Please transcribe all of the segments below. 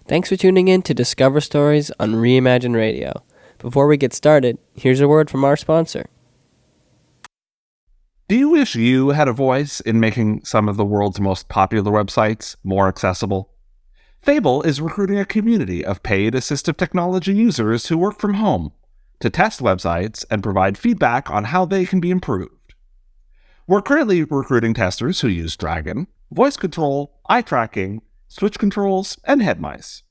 Thanks for tuning in to Discover Stories on Reimagine Radio. Before we get started, here's a word from our sponsor. Do you wish you had a voice in making some of the world's most popular websites more accessible? Fable is recruiting a community of paid assistive technology users who work from home to test websites and provide feedback on how they can be improved. We're currently recruiting testers who use Dragon, voice control, eye tracking, switch controls, and head mice.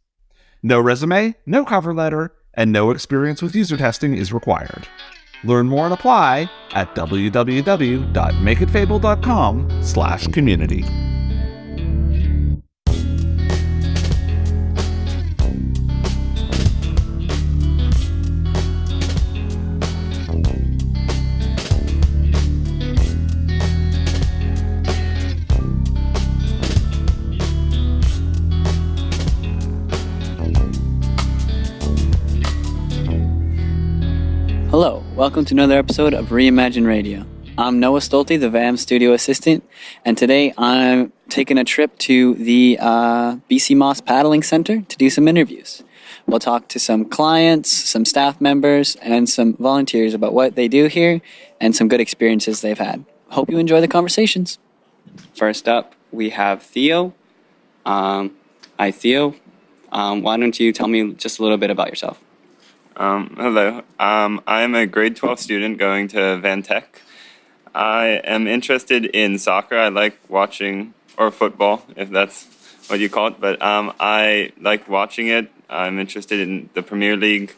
No resume, no cover letter, and no experience with user testing is required. Learn more and apply at www.makeitfable.com/community. Hello, welcome to another episode of Reimagine Radio. I'm Noah Stolte, the VAMS Studio Assistant, and today I'm taking a trip to the BCMOS Paddling Center to do some interviews. We'll talk to some clients, some staff members, and some volunteers about what they do here and some good experiences they've had. Hope you enjoy the conversations. First up, we have Theo. Hi, Theo. Why don't you tell me just a little bit about yourself? Hello. I'm a grade 12 student going to Vantech. I am interested in soccer. I like watching, or football, if that's what you call it, but I like watching it. I'm interested in the Premier League.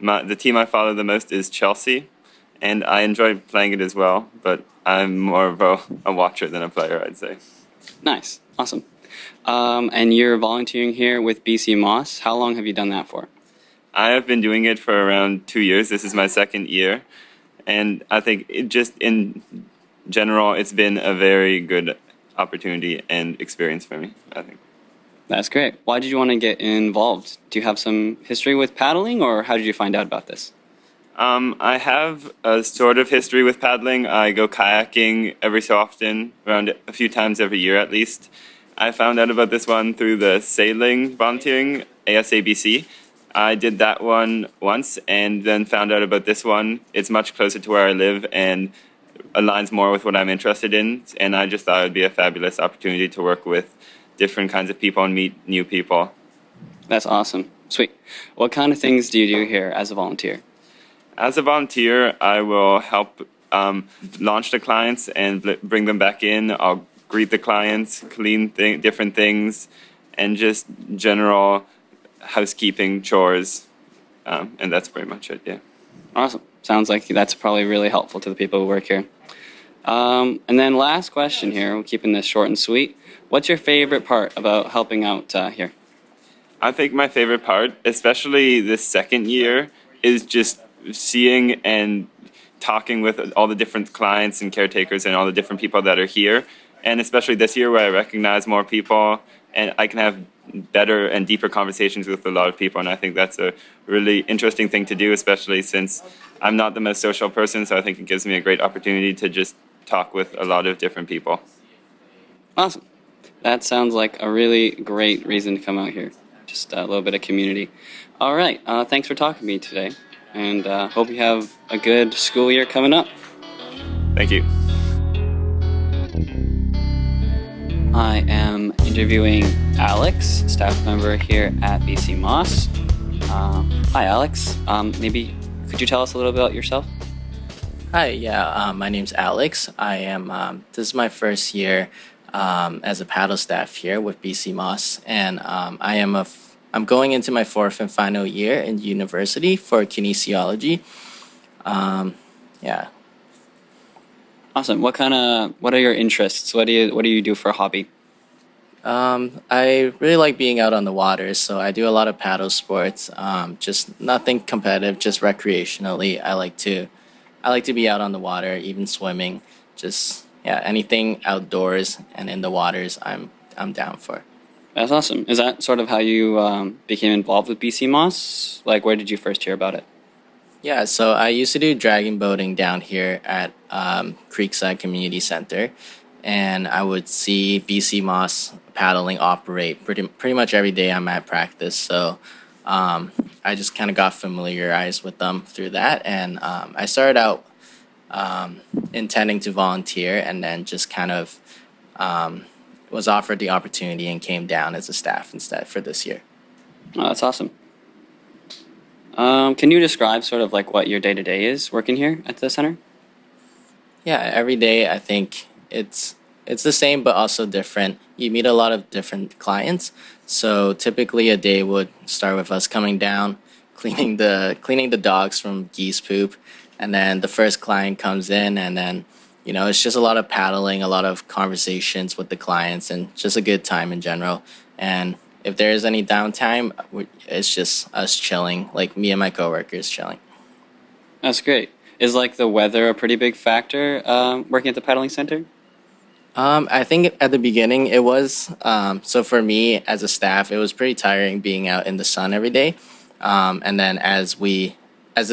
The team I follow the most is Chelsea, and I enjoy playing it as well, but I'm more of a watcher than a player, I'd say. Nice. Awesome. And you're volunteering here with BCMOS. How long have you done that for? I have been doing it for around 2 years. This is my second year. And I think in general, it's been a very good opportunity and experience for me, I think. That's great. Why did you want to get involved? Do you have some history with paddling, or how did you find out about this? I have a sort of history with paddling. I go kayaking every so often, around a few times every year at least. I found out about this one through the sailing volunteering, ASABC. I did that one once and then found out about this one. It's much closer to where I live and aligns more with what I'm interested in. And I just thought it would be a fabulous opportunity to work with different kinds of people and meet new people. That's awesome. Sweet. What kind of things do you do here as a volunteer? As a volunteer, I will help launch the clients and bring them back in. I'll greet the clients, clean different things, and just general housekeeping chores, and that's pretty much it. Yeah. Awesome. Sounds like that's probably really helpful to the people who work here. And then last question here, we're keeping this short and sweet. What's your favorite part about helping out here? I think my favorite part, especially this second year, is just seeing and talking with all the different clients and caretakers and all the different people that are here, and especially this year where I recognize more people and I can have better and deeper conversations with a lot of people, and I think that's a really interesting thing to do, especially since I'm not the most social person, so I think it gives me a great opportunity to just talk with a lot of different people. Awesome. That sounds like a really great reason to come out here. Just a little bit of community. All right. Thanks for talking to me today, and hope you have a good school year coming up. Thank you. I am interviewing Alex, staff member here at BCMOS. Hi, Alex. Maybe could you tell us a little bit about yourself? Hi, my name's Alex. I am. This is my first year as a paddle staff here with BCMOS, and I'm going into my fourth and final year in university for kinesiology. Awesome. What are your interests? What do you do for a hobby? I really like being out on the water, so I do a lot of paddle sports. Just nothing competitive, just recreationally. I like to be out on the water, even swimming. Just anything outdoors and in the waters, I'm down for. That's awesome. Is that sort of how you became involved with BCMOS? Like, where did you first hear about it? Yeah, so I used to do dragon boating down here at Creekside Community Center. and I would see BCMOS paddling operate pretty much every day I'm at practice. So I just kind of got familiarized with them through that, and I started out intending to volunteer, and then just kind of was offered the opportunity and came down as a staff instead for this year. Oh, that's awesome. Can you describe sort of like what your day-to-day is working here at the center? Yeah, every day I think it's the same but also different. You meet a lot of different clients. So typically a day would start with us coming down, cleaning the dogs from geese poop, and then the first client comes in, and then it's just a lot of paddling, a lot of conversations with the clients, and just a good time in general. And if there is any downtime, it's just us chilling, like me and my coworkers chilling. That's great. Is like the weather a pretty big factor working at the paddling center? I think at the beginning it was. So for me as a staff, it was pretty tiring being out in the sun every day. And then as the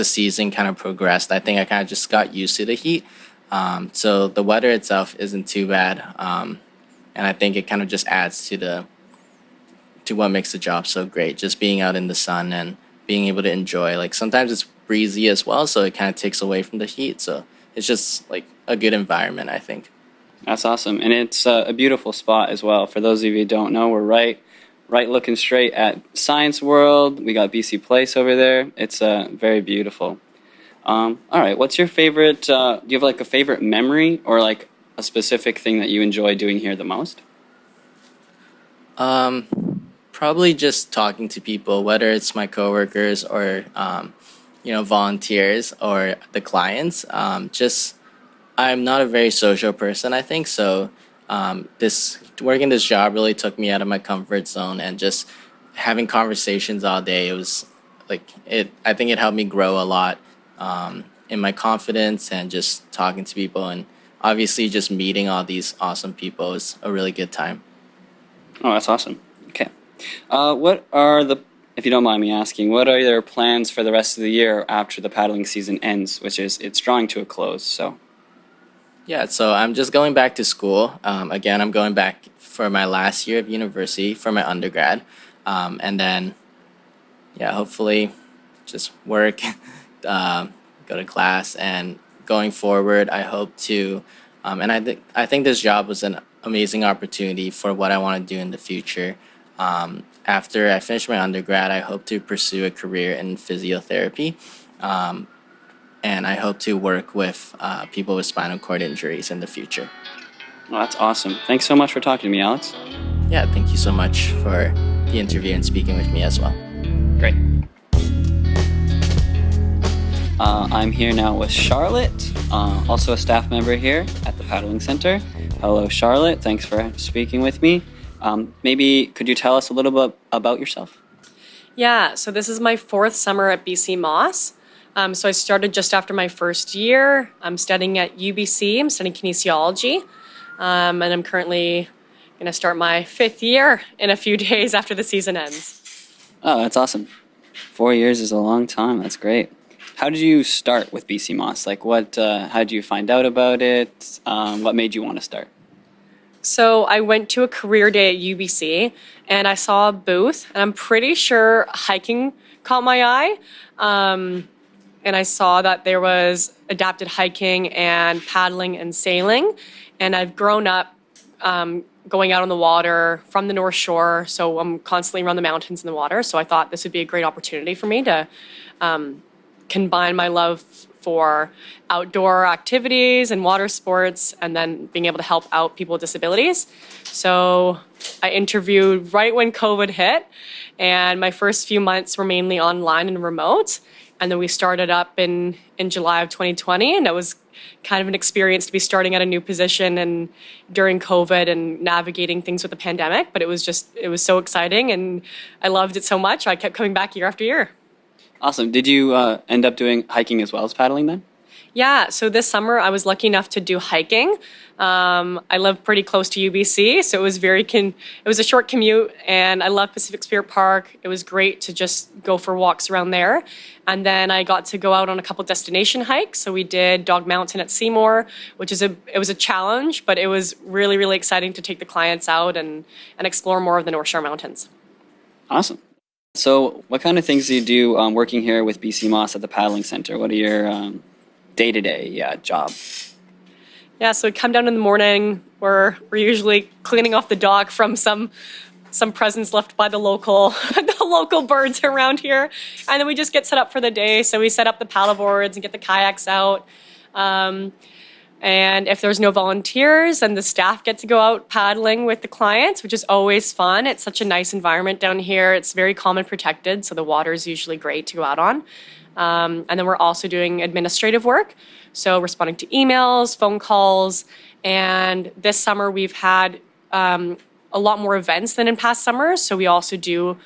season kind of progressed, I think I kind of just got used to the heat. So the weather itself isn't too bad. And I think it kind of just adds to what makes the job so great. Just being out in the sun and being able to enjoy. Like sometimes it's breezy as well, so it kind of takes away from the heat. So it's just like a good environment, I think. That's awesome. And it's a beautiful spot as well. For those of you who don't know, we're right looking straight at Science World. We got BC Place over there. It's very beautiful. All right, what's your favorite, do you have like a favorite memory or like a specific thing that you enjoy doing here the most? Probably just talking to people, whether it's my coworkers or volunteers or the clients. I'm not a very social person, I think, so working this job really took me out of my comfort zone, and just having conversations all day, it was like I think it helped me grow a lot in my confidence, and just talking to people, and obviously just meeting all these awesome people is a really good time. Oh, that's awesome. Okay. If you don't mind me asking, what are your plans for the rest of the year after the paddling season ends, it's drawing to a close, so. Yeah, so I'm just going back to school. Again, I'm going back for my last year of university for my undergrad. And then, hopefully just work, go to class, and going forward, I hope to, and I think this job was an amazing opportunity for what I want to do in the future. After I finish my undergrad, I hope to pursue a career in physiotherapy. And I hope to work with people with spinal cord injuries in the future. Well, that's awesome. Thanks so much for talking to me, Alex. Yeah, thank you so much for the interview and speaking with me as well. Great. I'm here now with Charlotte, also a staff member here at the Paddling Center. Hello, Charlotte. Thanks for speaking with me. Maybe could you tell us a little bit about yourself? Yeah, so this is my 4th summer at BCMOS. So I started just after my first year. I'm studying at UBC. I'm studying kinesiology. And I'm currently going to start my 5th year in a few days after the season ends. Oh, that's awesome. 4 years is a long time. That's great. How did you start with BCMOS? Like how did you find out about it? What made you want to start? So I went to a career day at UBC and I saw a booth, and I'm pretty sure hiking caught my eye. And I saw that there was adapted hiking and paddling and sailing. And I've grown up going out on the water from the North Shore, so I'm constantly around the mountains and the water. So I thought this would be a great opportunity for me to combine my love for outdoor activities and water sports, and then being able to help out people with disabilities. So I interviewed right when COVID hit, and my first few months were mainly online and remote. And then we started up in July of 2020, and it was kind of an experience to be starting at a new position and during COVID and navigating things with the pandemic. But it was so exciting, and I loved it so much. I kept coming back year after year. Awesome. Did you end up doing hiking as well as paddling then? Yeah, so this summer I was lucky enough to do hiking. I live pretty close to UBC, so it was it was a short commute, and I love Pacific Spirit Park. It was great to just go for walks around there. And then I got to go out on a couple destination hikes. So we did Dog Mountain at Seymour, which is it was a challenge, but it was really, really exciting to take the clients out and explore more of the North Shore Mountains. Awesome. So what kind of things do you do working here with BCMOS at the Paddling Center? What are your day-to-day job? Yeah, so we come down in the morning. We're usually cleaning off the dock from some presents left by the local birds around here, and then we just get set up for the day. So we set up the paddle boards and get the kayaks out. And if there's no volunteers, then the staff get to go out paddling with the clients, which is always fun. It's such a nice environment down here. It's very calm and protected, so the water is usually great to go out on. And then we're also doing administrative work, so responding to emails, phone calls, and this summer we've had a lot more events than in past summers, so we also do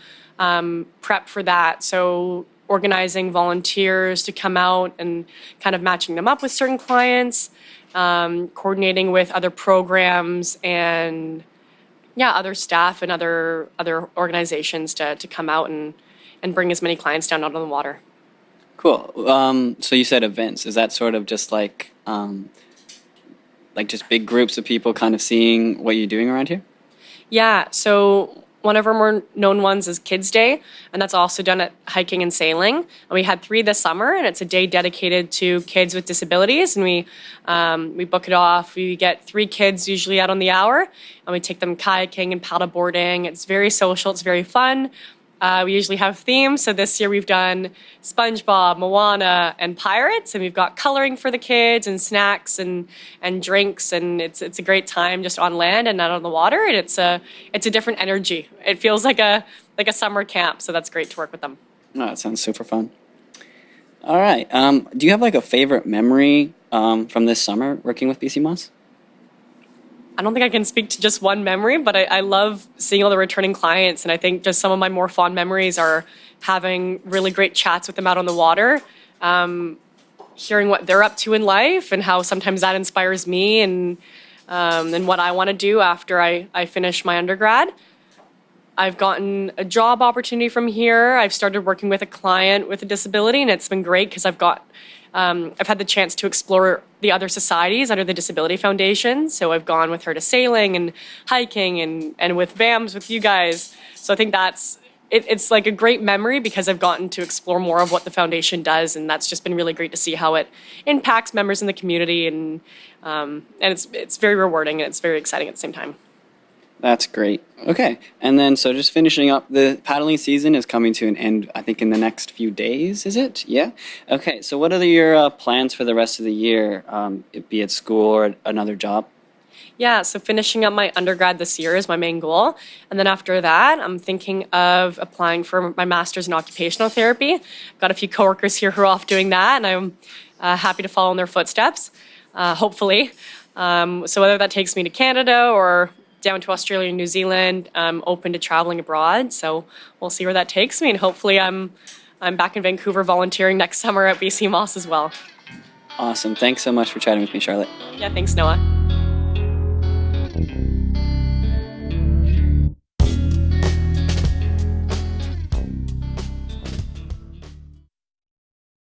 prep for that. So organizing volunteers to come out and kind of matching them up with certain clients, coordinating with other programs and other staff and other organizations to come out and bring as many clients down out on the water. Cool. So you said events. Is that sort of just like just big groups of people kind of seeing what you're doing around here? Yeah, so one of our more known ones is Kids Day, and that's also done at hiking and sailing. And we had 3 this summer, and it's a day dedicated to kids with disabilities. And we book it off. We get 3 kids usually out on the hour, and we take them kayaking and paddleboarding. It's very social. It's very fun. We usually have themes. So this year we've done SpongeBob, Moana, and Pirates, and we've got coloring for the kids and snacks and drinks, and it's a great time just on land and not on the water, and it's a different energy. It feels like a summer camp, so that's great to work with them. Oh, that sounds super fun. All right. Do you have like a favorite memory from this summer working with BCMOS? I don't think I can speak to just one memory, but I love seeing all the returning clients. And I think just some of my more fond memories are having really great chats with them out on the water, hearing what they're up to in life and how sometimes that inspires me and what I want to do after I finish my undergrad. I've gotten a job opportunity from here. I've started working with a client with a disability, and it's been great because I've had the chance to explore the other societies under the Disability Foundation. So I've gone with her to sailing and hiking and with VAMS with you guys. So I think it's like a great memory because I've gotten to explore more of what the foundation does, and that's just been really great to see how it impacts members in the community, and it's very rewarding and it's very exciting at the same time. That's great. Okay. And then, so just finishing up, the paddling season is coming to an end, I think, in the next few days, is it? Yeah? Okay. So what are your plans for the rest of the year, be it school or another job? Yeah, so finishing up my undergrad this year is my main goal. And then after that, I'm thinking of applying for my master's in occupational therapy. I've got a few coworkers here who are off doing that, and I'm happy to follow in their footsteps, hopefully. So whether that takes me to Canada or down to Australia and New Zealand, I'm open to traveling abroad. So we'll see where that takes me. And hopefully I'm back in Vancouver volunteering next summer at BCMOS as well. Awesome. Thanks so much for chatting with me, Charlotte. Yeah, thanks, Noah.